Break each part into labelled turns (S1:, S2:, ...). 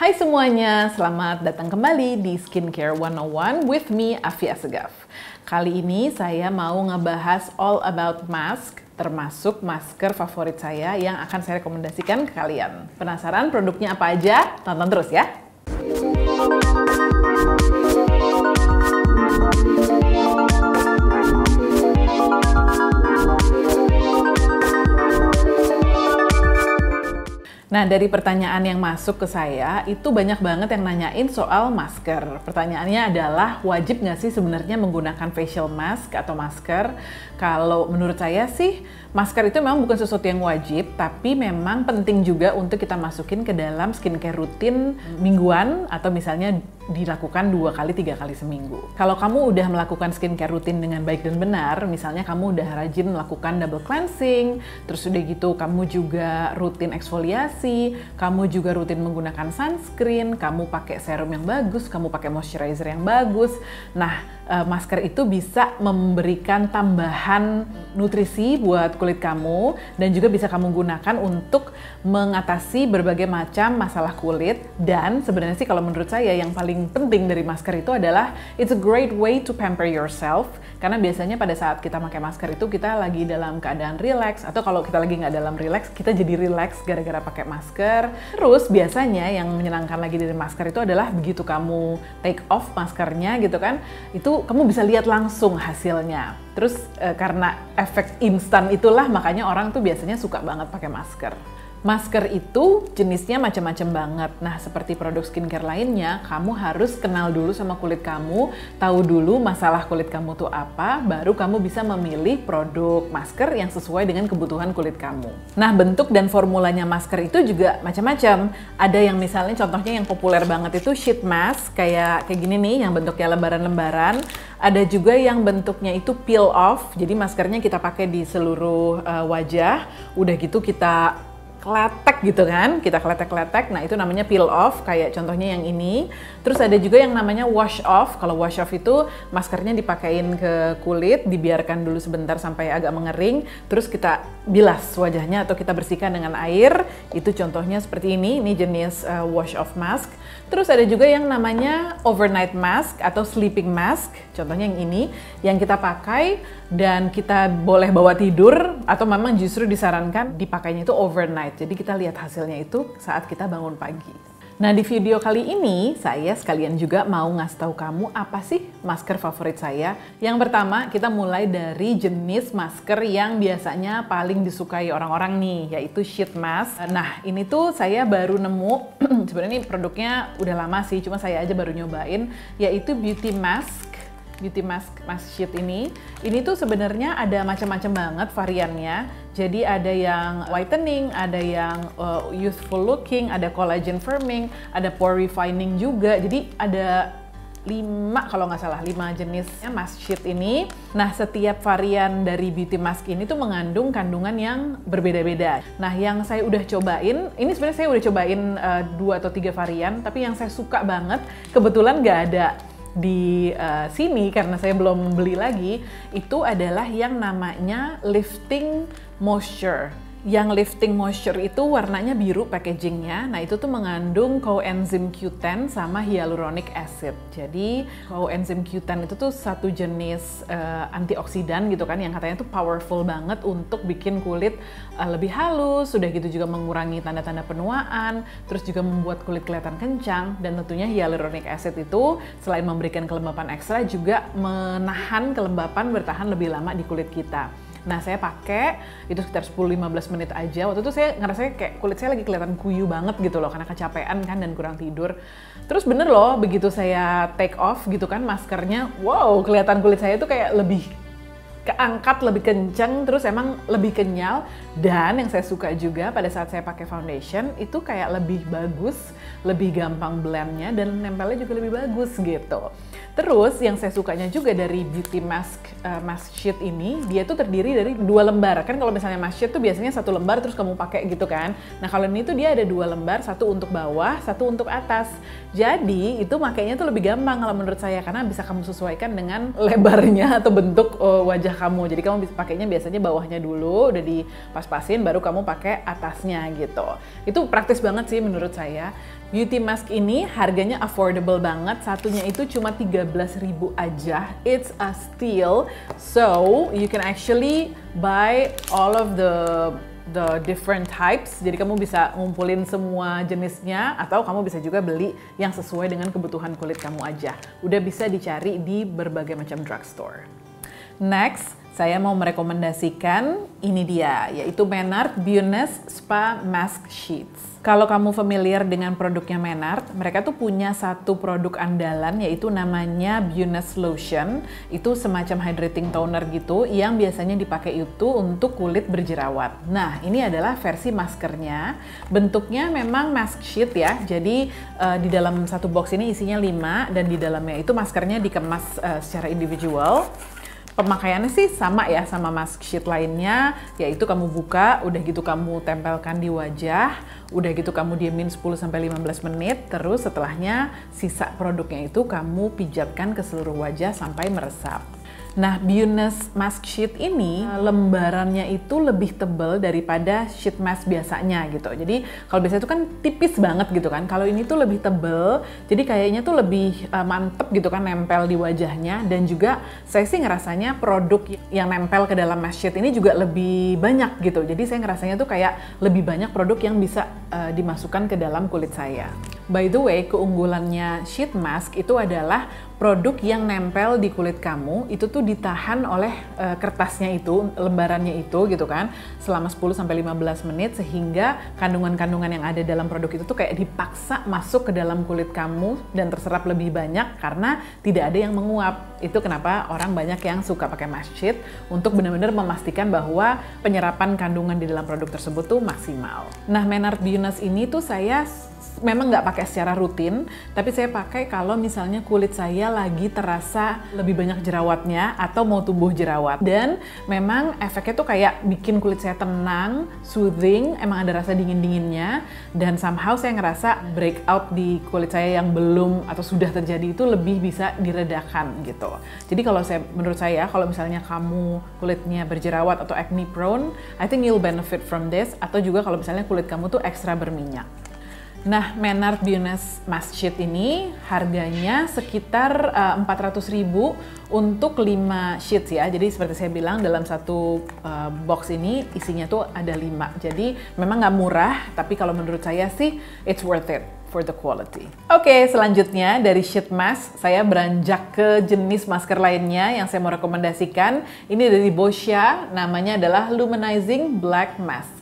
S1: Hai semuanya, selamat datang kembali di Skincare 101 with me, Afia Segaf. Kali ini saya mau ngebahas all about mask, termasuk masker favorit saya yang akan saya rekomendasikan ke kalian. Penasaran produknya apa aja? Tonton terus ya! Nah, dari pertanyaan yang masuk ke saya, itu banyak banget yang nanyain soal masker. Pertanyaannya adalah, wajib nggak sih sebenarnya menggunakan facial mask atau masker? Kalau menurut saya sih, masker itu memang bukan sesuatu yang wajib, tapi memang penting juga untuk kita masukin ke dalam skincare rutin mingguan, atau misalnya dilakukan 2-3 kali seminggu. Kalau kamu udah melakukan skincare rutin dengan baik dan benar, misalnya kamu udah rajin melakukan double cleansing, terus udah gitu kamu juga rutin eksfoliasi, kamu juga rutin menggunakan sunscreen, kamu pakai serum yang bagus, kamu pakai moisturizer yang bagus. Nah, masker itu bisa memberikan tambahan nutrisi buat kulit kamu dan juga bisa kamu gunakan untuk mengatasi berbagai macam masalah kulit. Dan sebenarnya sih kalau menurut saya yang paling penting dari masker itu adalah it's a great way to pamper yourself, karena biasanya pada saat kita pakai masker itu kita lagi dalam keadaan relax, atau kalau kita lagi nggak dalam relax kita jadi relax gara-gara pakai masker. Terus biasanya yang menyenangkan lagi dari masker itu adalah begitu kamu take off maskernya gitu kan, itu kamu bisa lihat langsung hasilnya. Terus karena efek instan itulah makanya orang tuh biasanya suka banget pakai masker. Masker itu jenisnya macam-macam banget. Nah, seperti produk skincare lainnya, kamu harus kenal dulu sama kulit kamu, tahu dulu masalah kulit kamu tuh apa, baru kamu bisa memilih produk masker yang sesuai dengan kebutuhan kulit kamu. Nah, bentuk dan formulanya masker itu juga macam-macam. Ada yang misalnya contohnya yang populer banget itu sheet mask, kayak gini nih, yang bentuknya lembaran-lembaran. Ada juga yang bentuknya itu peel off, jadi maskernya kita pakai di seluruh wajah, udah gitu kita kletek gitu kan, kita kletek-kletek, nah itu namanya peel off, kayak contohnya yang ini. Terus ada juga yang namanya wash off. Kalau wash off itu maskernya dipakein ke kulit, dibiarkan dulu sebentar sampai agak mengering, terus kita bilas wajahnya atau kita bersihkan dengan air. Itu contohnya seperti ini jenis wash off mask. Terus ada juga yang namanya overnight mask atau sleeping mask, contohnya yang ini, yang kita pakai dan kita boleh bawa tidur, atau memang justru disarankan dipakainya itu overnight. Jadi kita lihat hasilnya itu saat kita bangun pagi. Nah, di video kali ini saya sekalian juga mau ngasih tahu kamu apa sih masker favorit saya. Yang pertama, kita mulai dari jenis masker yang biasanya paling disukai orang-orang nih, yaitu sheet mask. Nah, ini tuh saya baru nemu, sebenarnya ini produknya udah lama sih, cuma saya aja baru nyobain, yaitu beauty mask sheet ini. Ini tuh sebenarnya ada macam-macam banget variannya. Jadi ada yang whitening, ada yang youthful looking, ada collagen firming, ada pore refining juga. Jadi ada 5 kalau nggak salah, 5 jenisnya mask sheet ini. Nah, setiap varian dari beauty mask ini tuh mengandung kandungan yang berbeda-beda. Nah, yang saya udah cobain, ini sebenarnya saya udah cobain 2 atau 3 varian, tapi yang saya suka banget, kebetulan nggak ada di sini karena saya belum beli lagi, itu adalah yang namanya lifting moisture. Yang lifting moisture itu warnanya biru packagingnya. Nah, itu tuh mengandung coenzyme Q10 sama hyaluronic acid. Jadi coenzyme Q10 itu tuh satu jenis antioksidan gitu kan, yang katanya tuh powerful banget untuk bikin kulit lebih halus, udah gitu juga mengurangi tanda-tanda penuaan, terus juga membuat kulit kelihatan kencang. Dan tentunya hyaluronic acid itu selain memberikan kelembapan ekstra, juga menahan kelembapan bertahan lebih lama di kulit kita. Nah, saya pakai itu sekitar 10-15 menit aja. Waktu itu saya ngerasa kayak kulit saya lagi kelihatan kuyu banget gitu loh, karena kecapean kan dan kurang tidur. Terus bener loh, begitu saya take off gitu kan maskernya, wow, kelihatan kulit saya tuh kayak lebih keangkat, lebih kenceng, terus emang lebih kenyal. Dan yang saya suka juga pada saat saya pakai foundation itu kayak lebih bagus, lebih gampang blendnya, dan nempelnya juga lebih bagus gitu. Terus yang saya sukanya juga dari beauty mask sheet ini, dia tuh terdiri dari 2 lembar. Kan kalau misalnya mask sheet tuh biasanya 1 lembar terus kamu pakai gitu kan. Nah, kalau ini tuh dia ada 2 lembar, 1 untuk bawah, 1 untuk atas. Jadi itu makainya tuh lebih gampang kalau menurut saya, karena bisa kamu sesuaikan dengan lebarnya atau bentuk wajah kamu. Jadi kamu bisa pakainya biasanya bawahnya dulu, udah dipas-pasin, baru kamu pakai atasnya gitu. Itu praktis banget sih menurut saya. Beauty mask ini harganya affordable banget, satunya itu cuma 13.000 aja. It's a steal, so you can actually buy all of the different types. Jadi kamu bisa ngumpulin semua jenisnya, atau kamu bisa juga beli yang sesuai dengan kebutuhan kulit kamu aja. Udah bisa dicari di berbagai macam drugstore. Next, saya mau merekomendasikan ini dia, yaitu Menard Bioness Spa Mask Sheets. Kalau kamu familiar dengan produknya Menard, mereka tuh punya satu produk andalan, yaitu namanya Bioness Lotion. Itu semacam hydrating toner gitu, yang biasanya dipakai itu untuk kulit berjerawat. Nah, ini adalah versi maskernya. Bentuknya memang mask sheet ya, jadi di dalam satu box ini isinya 5, dan di dalamnya itu maskernya dikemas secara individual. Pemakaiannya sih sama ya, sama mask sheet lainnya, yaitu kamu buka, udah gitu kamu tempelkan di wajah, udah gitu kamu diemin 10-15 menit, terus setelahnya sisa produknya itu kamu pijatkan ke seluruh wajah sampai meresap. Nah, Bioness mask sheet ini lembarannya itu lebih tebal daripada sheet mask biasanya gitu. Jadi kalau biasanya itu kan tipis banget gitu kan. Kalau ini tuh lebih tebal, jadi kayaknya tuh lebih mantep gitu kan, nempel di wajahnya. Dan juga saya sih ngerasanya produk yang nempel ke dalam mask sheet ini juga lebih banyak gitu. Jadi saya ngerasanya tuh kayak lebih banyak produk yang bisa dimasukkan ke dalam kulit saya. By the way, keunggulannya sheet mask itu adalah produk yang nempel di kulit kamu itu tuh ditahan oleh kertasnya itu, lembarannya itu gitu kan, selama 10-15 menit, sehingga kandungan-kandungan yang ada dalam produk itu tuh kayak dipaksa masuk ke dalam kulit kamu dan terserap lebih banyak karena tidak ada yang menguap. Itu kenapa orang banyak yang suka pakai mask sheet, untuk benar-benar memastikan bahwa penyerapan kandungan di dalam produk tersebut tuh maksimal. Nah, Menard Bioness ini tuh saya memang nggak pakai secara rutin, tapi saya pakai kalau misalnya kulit saya lagi terasa lebih banyak jerawatnya atau mau tumbuh jerawat. Dan memang efeknya tuh kayak bikin kulit saya tenang, soothing, emang ada rasa dingin-dinginnya, dan somehow saya ngerasa breakout di kulit saya yang belum atau sudah terjadi itu lebih bisa diredakan gitu. Jadi menurut saya, kalau misalnya kamu kulitnya berjerawat atau acne prone, I think you'll benefit from this, atau juga kalau misalnya kulit kamu tuh ekstra berminyak. Nah, Menard Bioness mask sheet ini harganya sekitar 400.000 untuk 5 sheets ya. Jadi seperti saya bilang, dalam satu box ini isinya tuh ada 5. Jadi memang nggak murah, tapi kalau menurut saya sih it's worth it for the quality. Oke, selanjutnya dari sheet mask, saya beranjak ke jenis masker lainnya yang saya mau rekomendasikan. Ini dari Boscia, namanya adalah Luminizing Black Mask.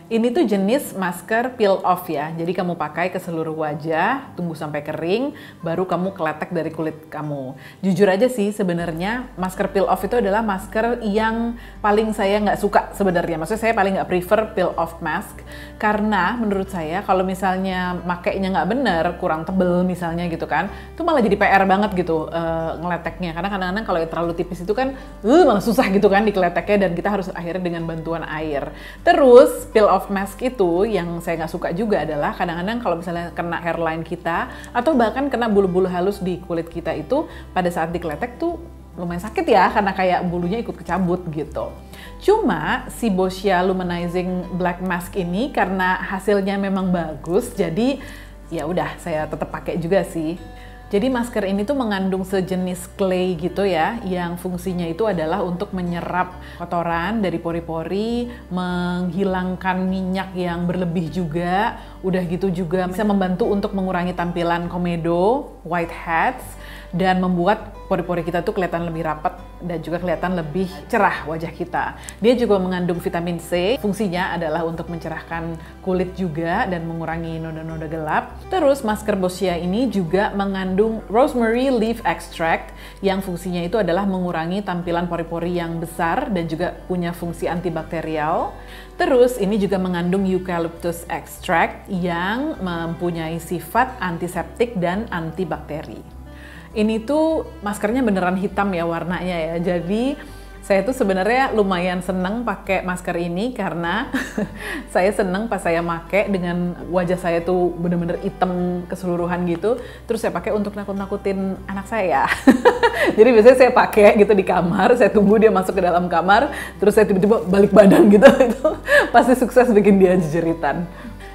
S1: Ini tuh jenis masker peel off ya, jadi kamu pakai ke seluruh wajah, tunggu sampai kering, baru kamu keletek dari kulit kamu. Jujur aja sih, sebenarnya masker peel off itu adalah masker yang paling saya nggak suka sebenarnya. Maksudnya saya paling nggak prefer peel off mask, karena menurut saya kalau misalnya makainya nggak bener, kurang tebel misalnya gitu kan, itu malah jadi PR banget gitu ngeleteknya. Karena kadang-kadang kalau terlalu tipis itu kan malah susah gitu kan dikeleteknya, dan kita harus akhirnya dengan bantuan air. Terus peel off mask itu yang saya nggak suka juga adalah kadang-kadang kalau misalnya kena hairline kita atau bahkan kena bulu-bulu halus di kulit kita, itu pada saat dikeletek tuh lumayan sakit ya, karena kayak bulunya ikut kecabut gitu. Cuma si Boscia Luminizing Black Mask ini karena hasilnya memang bagus, jadi ya udah saya tetap pakai juga sih. Jadi masker ini tuh mengandung sejenis clay gitu ya, yang fungsinya itu adalah untuk menyerap kotoran dari pori-pori, menghilangkan minyak yang berlebih juga, udah gitu juga bisa membantu untuk mengurangi tampilan komedo, whiteheads, dan membuat pori-pori kita tuh kelihatan lebih rapat dan juga kelihatan lebih cerah wajah kita. Dia juga mengandung vitamin C, fungsinya adalah untuk mencerahkan kulit juga dan mengurangi noda-noda gelap. Terus masker Boscia ini juga mengandung rosemary leaf extract yang fungsinya itu adalah mengurangi tampilan pori-pori yang besar dan juga punya fungsi antibakterial. Terus ini juga mengandung eucalyptus extract yang mempunyai sifat antiseptik dan antibakteri. Ini tuh maskernya beneran hitam ya warnanya ya. Jadi saya tuh sebenarnya lumayan seneng pakai masker ini karena saya seneng pas saya pakai dengan wajah saya tuh bener-bener hitam keseluruhan gitu. Terus saya pakai untuk nakut-nakutin anak saya. Jadi biasanya saya pakai gitu di kamar, saya tunggu dia masuk ke dalam kamar, terus saya tiba-tiba balik badan gitu. Itu pasti sukses bikin dia jejeritan.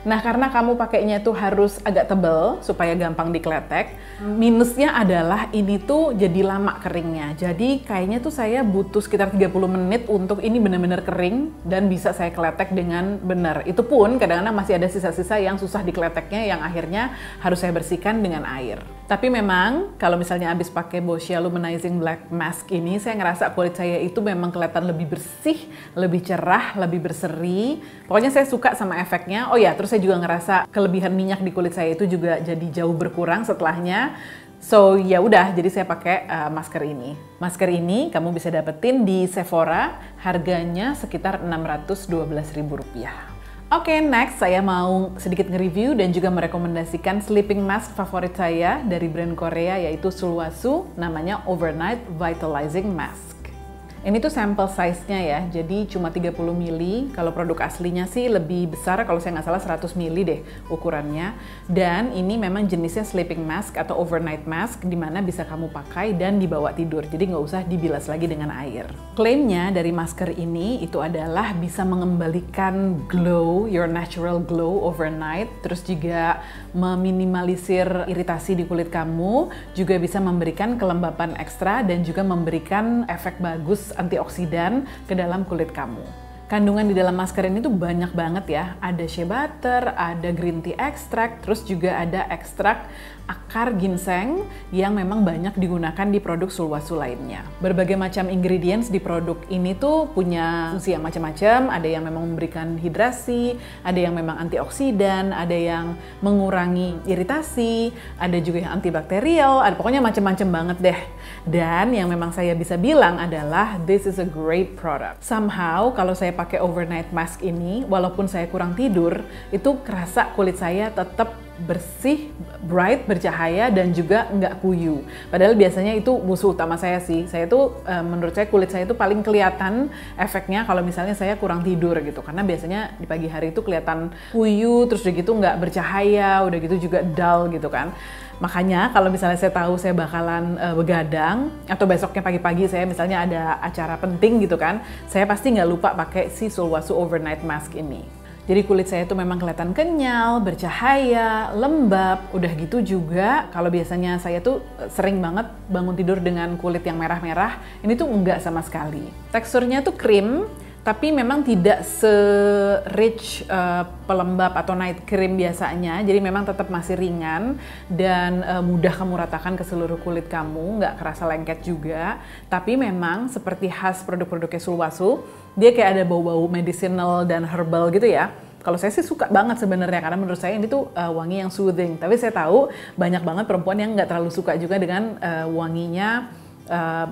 S1: Nah, karena kamu pakainya itu harus agak tebal supaya gampang dikletek, minusnya adalah ini tuh jadi lama keringnya. Jadi kayaknya tuh saya butuh sekitar 30 menit untuk ini benar-benar kering dan bisa saya kletek dengan benar. Itu pun kadang-kadang masih ada sisa-sisa yang susah dikleteknya yang akhirnya harus saya bersihkan dengan air. Tapi memang kalau misalnya habis pakai Boscia Luminizing Black Mask ini, saya ngerasa kulit saya itu memang kelihatan lebih bersih, lebih cerah, lebih berseri. Pokoknya saya suka sama efeknya. Oh ya, terus saya juga ngerasa kelebihan minyak di kulit saya itu juga jadi jauh berkurang setelahnya. So ya udah, jadi saya pakai masker ini. Masker ini kamu bisa dapetin di Sephora, harganya sekitar Rp612.000. Oke, next saya mau sedikit nge-review dan juga merekomendasikan sleeping mask favorit saya dari brand Korea, yaitu Sulwhasoo, namanya Overnight Vitalizing Mask. Ini tuh sampel size-nya ya, jadi cuma 30 ml. Kalau produk aslinya sih lebih besar, kalau saya nggak salah 100 ml deh ukurannya. Dan ini memang jenisnya sleeping mask atau overnight mask, di mana bisa kamu pakai dan dibawa tidur. Jadi nggak usah dibilas lagi dengan air. Klaimnya dari masker ini itu adalah bisa mengembalikan glow, your natural glow overnight. Terus juga meminimalisir iritasi di kulit kamu, juga bisa memberikan kelembapan ekstra dan juga memberikan efek bagus antioksidan ke dalam kulit kamu. Kandungan di dalam masker ini tuh banyak banget ya. Ada shea butter, ada green tea extract, terus juga ada ekstrak akar ginseng yang memang banyak digunakan di produk Sulwhasoo lainnya. Berbagai macam ingredients di produk ini tuh punya fungsi yang macam-macam. Ada yang memang memberikan hidrasi, ada yang memang antioksidan, ada yang mengurangi iritasi, ada juga yang antibakterial, ada pokoknya macam-macam banget deh. Dan yang memang saya bisa bilang adalah this is a great product. Somehow kalau saya pakai overnight mask ini, walaupun saya kurang tidur, itu kerasa kulit saya tetap bersih, bright, bercahaya, dan juga nggak kuyu. Padahal biasanya itu musuh utama saya sih. Saya tuh, menurut saya kulit saya itu paling kelihatan efeknya kalau misalnya saya kurang tidur gitu. Karena biasanya di pagi hari itu kelihatan kuyu, terus udah gitu nggak bercahaya, udah gitu juga dull gitu kan. Makanya kalau misalnya saya tahu saya bakalan begadang, atau besoknya pagi-pagi saya misalnya ada acara penting gitu kan, saya pasti nggak lupa pakai si Sulwhasoo Overnight Mask ini. Jadi kulit saya tuh memang kelihatan kenyal, bercahaya, lembab. Udah gitu juga kalau biasanya saya tuh sering banget bangun tidur dengan kulit yang merah-merah, ini tuh enggak sama sekali. Teksturnya tuh krim, tapi memang tidak se-rich pelembab atau night cream biasanya. Jadi memang tetap masih ringan dan mudah kamu ratakan ke seluruh kulit kamu, nggak kerasa lengket juga. Tapi memang seperti khas produk-produknya Sulwhasoo, dia kayak ada bau-bau medicinal dan herbal gitu ya. Kalau saya sih suka banget sebenarnya, karena menurut saya ini tuh wangi yang soothing. Tapi saya tahu banyak banget perempuan yang nggak terlalu suka juga dengan wanginya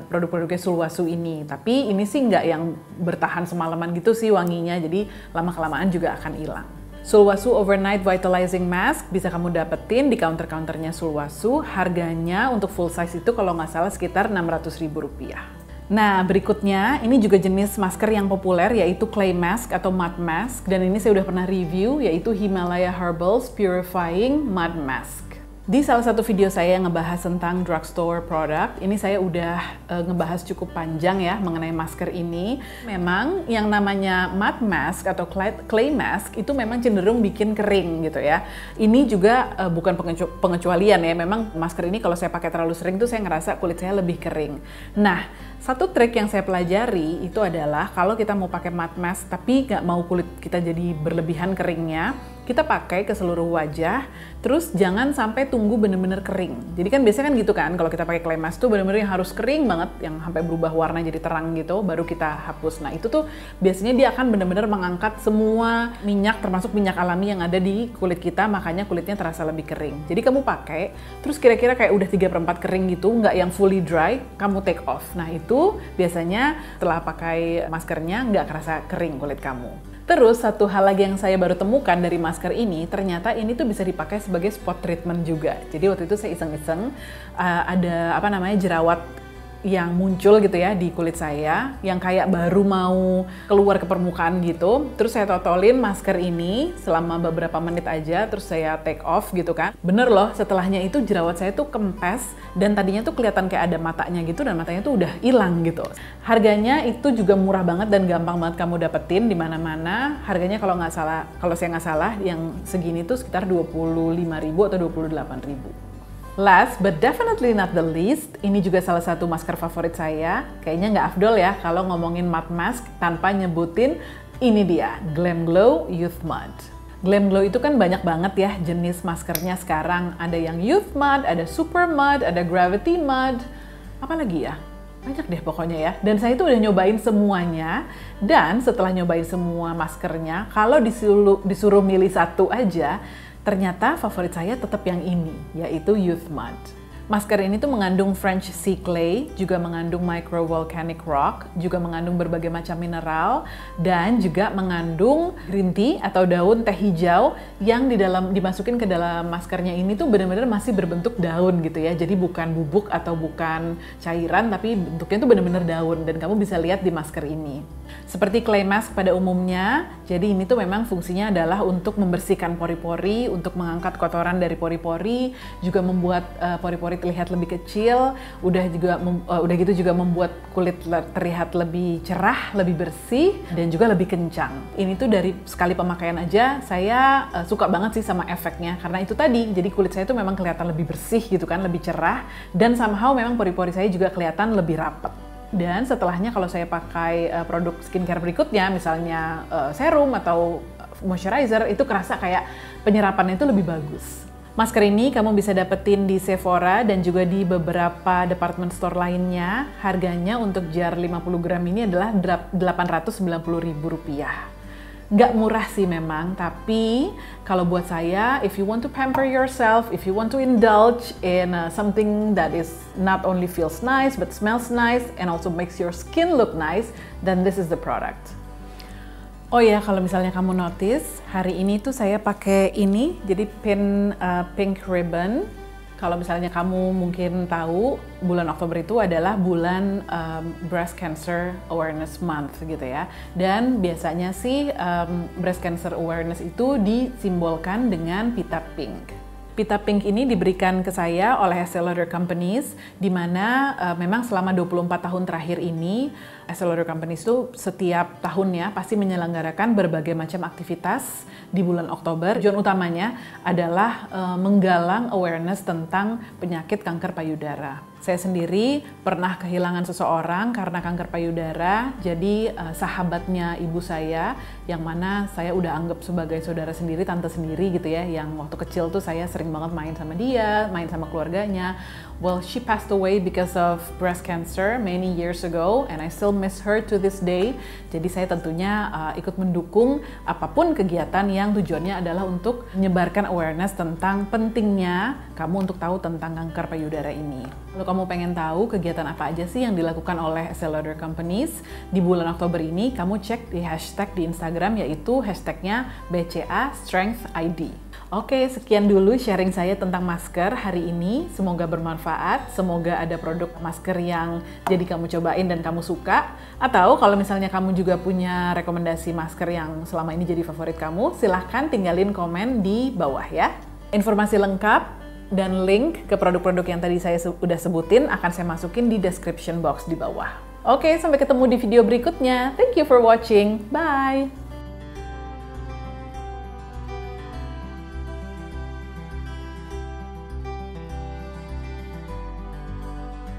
S1: produk-produknya Sulwhasoo ini. Tapi ini sih nggak yang bertahan semalaman gitu sih wanginya, jadi lama-kelamaan juga akan hilang. Sulwhasoo Overnight Vitalizing Mask bisa kamu dapetin di counter-counternya Sulwhasoo. Harganya untuk full size itu kalau nggak salah sekitar Rp600.000. Nah, berikutnya ini juga jenis masker yang populer, yaitu clay mask atau mud mask, dan ini saya udah pernah review, yaitu Himalaya Herbals Purifying Mud Mask. Di salah satu video saya yang ngebahas tentang drugstore product, ini saya udah ngebahas cukup panjang ya mengenai masker ini. Memang yang namanya mud mask atau clay mask itu memang cenderung bikin kering gitu ya. Ini juga bukan pengecualian ya, memang masker ini kalau saya pakai terlalu sering tuh saya ngerasa kulit saya lebih kering. Nah, satu trik yang saya pelajari itu adalah kalau kita mau pakai mud mask tapi nggak mau kulit kita jadi berlebihan keringnya, kita pakai ke seluruh wajah, terus jangan sampai tunggu bener-bener kering. Jadi kan biasanya kan gitu kan, kalau kita pakai clay mask tuh bener-bener yang harus kering banget, yang sampai berubah warna jadi terang gitu, baru kita hapus. Nah itu tuh biasanya dia akan bener-bener mengangkat semua minyak, termasuk minyak alami yang ada di kulit kita, makanya kulitnya terasa lebih kering. Jadi kamu pakai, terus kira-kira kayak udah 3/4 kering gitu, nggak yang fully dry, kamu take off. Nah itu biasanya setelah pakai maskernya nggak kerasa kering kulit kamu. Terus satu hal lagi yang saya baru temukan dari masker ini, ternyata ini tuh bisa dipakai sebagai spot treatment juga. Jadi waktu itu saya iseng-iseng ada jerawat yang muncul gitu ya di kulit saya, yang kayak baru mau keluar ke permukaan gitu. Terus saya totolin masker ini selama beberapa menit aja, terus saya take off gitu kan. Bener loh, setelahnya itu jerawat saya tuh kempes, dan tadinya tuh kelihatan kayak ada matanya gitu, dan matanya tuh udah hilang gitu. Harganya itu juga murah banget dan gampang banget kamu dapetin di mana-mana. Harganya kalau saya nggak salah, yang segini tuh sekitar 25.000 atau 28.000. Last but definitely not the least, ini juga salah satu masker favorit saya. Kayaknya nggak afdol ya kalau ngomongin matte mask tanpa nyebutin ini dia, Glam Glow Youth Mud. Glam Glow itu kan banyak banget ya jenis maskernya sekarang. Ada yang Youth Mud, ada Super Mud, ada Gravity Mud, apa lagi ya? Banyak deh pokoknya ya. Dan saya itu udah nyobain semuanya, dan setelah nyobain semua maskernya, kalau disuruh milih satu aja, ternyata favorit saya tetap yang ini, yaitu Youth Mud. Masker ini tuh mengandung French Sea Clay, juga mengandung Micro Volcanic Rock, juga mengandung berbagai macam mineral, dan juga mengandung green tea atau daun teh hijau yang dimasukin ke dalam maskernya ini tuh benar-benar masih berbentuk daun gitu ya. Jadi bukan bubuk atau bukan cairan, tapi bentuknya tuh benar-benar daun, dan kamu bisa lihat di masker ini. Seperti clay mask pada umumnya, jadi ini tuh memang fungsinya adalah untuk membersihkan pori-pori, untuk mengangkat kotoran dari pori-pori, juga membuat pori-pori terlihat lebih kecil, udah gitu juga membuat kulit terlihat lebih cerah, lebih bersih, dan juga lebih kencang. Ini tuh dari sekali pemakaian aja saya suka banget sih sama efeknya, karena itu tadi, jadi kulit saya tuh memang kelihatan lebih bersih gitu kan, lebih cerah, dan somehow memang pori-pori saya juga kelihatan lebih rapat. Dan setelahnya kalau saya pakai produk skincare berikutnya, misalnya serum atau moisturizer, itu kerasa kayak penyerapannya itu lebih bagus. Masker ini kamu bisa dapetin di Sephora dan juga di beberapa department store lainnya. Harganya untuk jar 50 gram ini adalah Rp890.000. Nggak murah sih memang, tapi kalau buat saya, if you want to pamper yourself, if you want to indulge in something that is not only feels nice, but smells nice, and also makes your skin look nice, then this is the product. Oh ya, kalau misalnya kamu notice, hari ini tuh saya pakai ini, jadi pink ribbon. Kalau misalnya kamu mungkin tahu, bulan Oktober itu adalah bulan Breast Cancer Awareness Month gitu ya. Dan biasanya sih Breast Cancer Awareness itu disimbolkan dengan pita pink. Pita pink ini diberikan ke saya oleh Estée Lauder Companies, di mana memang selama 24 tahun terakhir ini, Estée Lauder Companies itu setiap tahunnya pasti menyelenggarakan berbagai macam aktivitas di bulan Oktober. Tujuan utamanya adalah menggalang awareness tentang penyakit kanker payudara. Saya sendiri pernah kehilangan seseorang karena kanker payudara, jadi sahabatnya ibu saya, yang mana saya udah anggap sebagai saudara sendiri, tante sendiri gitu ya, yang waktu kecil tuh saya sering banget main sama dia, main sama keluarganya. Well, she passed away because of breast cancer many years ago, and I still miss her to this day. Jadi saya tentunya ikut mendukung apapun kegiatan yang tujuannya adalah untuk menyebarkan awareness tentang pentingnya kamu untuk tahu tentang kanker payudara ini. Kalau kamu pengen tahu kegiatan apa aja sih yang dilakukan oleh Estée Lauder Companies di bulan Oktober ini, kamu cek di hashtag di Instagram, yaitu hashtagnya BCA Strength ID. Oke, sekian dulu sharing saya tentang masker hari ini. Semoga bermanfaat, semoga ada produk masker yang jadi kamu cobain dan kamu suka. Atau kalau misalnya kamu juga punya rekomendasi masker yang selama ini jadi favorit kamu, silahkan tinggalin komen di bawah ya. Informasi lengkap dan link ke produk-produk yang tadi saya udah sebutin akan saya masukin di description box di bawah. Oke, sampai ketemu di video berikutnya. Thank you for watching. Bye!